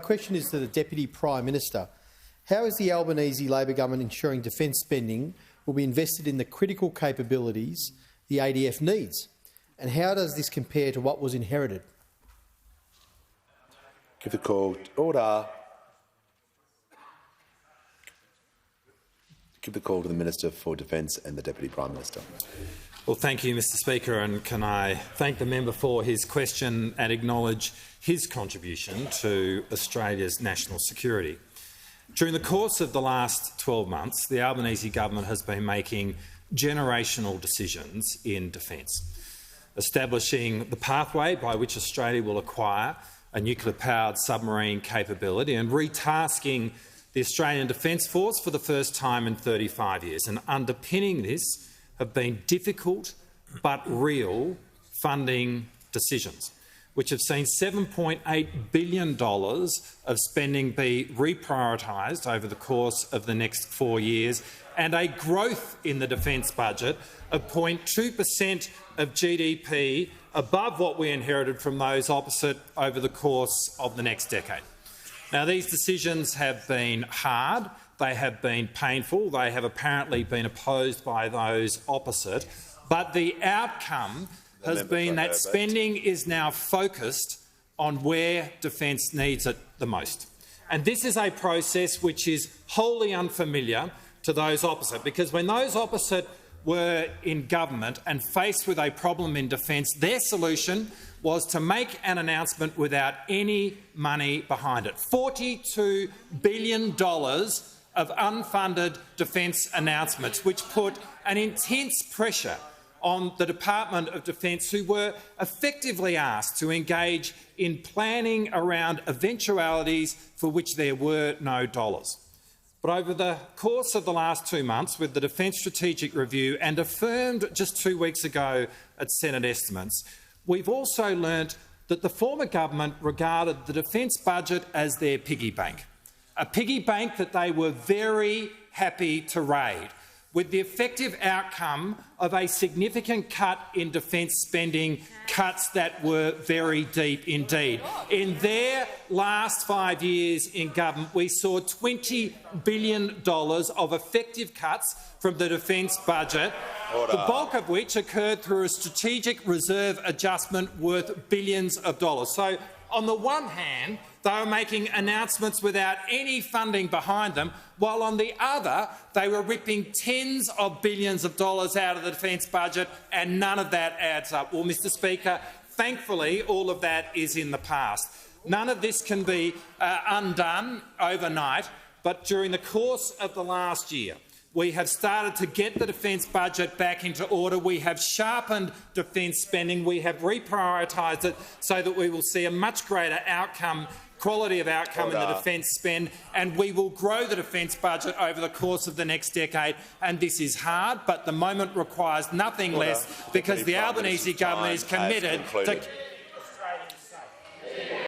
question is to the Deputy Prime Minister. How is the Albanese Labor government ensuring defence spending will be invested in the critical capabilities the ADF needs? And how does this compare to what was inherited? Give the call. Order. Give the call to the Minister for Defence and the Deputy Prime Minister. Well, thank you, Mr Speaker, and can I thank the member for his question and acknowledge his contribution to Australia's national security. During the course of the last 12 months, the Albanese government has been making generational decisions in defence, establishing the pathway by which Australia will acquire a nuclear-powered submarine capability and retasking the Australian Defence Force for the first time in 35 years. And underpinning this have been difficult but real funding decisions, which have seen $7.8 billion of spending be reprioritised over the course of the next 4 years, and a growth in the defence budget of 0.2% of GDP above what we inherited from those opposite over the course of the next decade. Now, these decisions have been hard, they have been painful, they have apparently been opposed by those opposite, but the outcome has been that spending is now focused on where defence needs it the most. And this is a process which is wholly unfamiliar to those opposite, because when those opposite were in government and faced with a problem in defence, their solution was to make an announcement without any money behind it. $42 billion of unfunded defence announcements, which put an intense pressure on the Department of Defence, who were effectively asked to engage in planning around eventualities for which there were no dollars. But over the course of the last 2 months, with the Defence Strategic Review and affirmed just 2 weeks ago at Senate estimates, we've also learnt that the former government regarded the defence budget as their piggy bank, a piggy bank that they were very happy to raid, with the effective outcome of a significant cut in defence spending, cuts that were very deep indeed. In their last 5 years in government, we saw $20 billion of effective cuts from the defence budget, the bulk of which occurred through a strategic reserve adjustment worth billions of dollars. So, on the one hand, they were making announcements without any funding behind them, while on the other they were ripping tens of billions of dollars out of the defence budget, and none of that adds up. Well, Mr Speaker, thankfully all of that is in the past. None of this can be undone overnight, but during the course of the last year, we have started to get the defence budget back into order. We have sharpened defence spending. We have reprioritised it so that we will see a much greater quality of outcome in the defence spend, and we will grow the defence budget over the course of the next decade. And this is hard, but the moment requires nothing less, because the Albanese government is committed to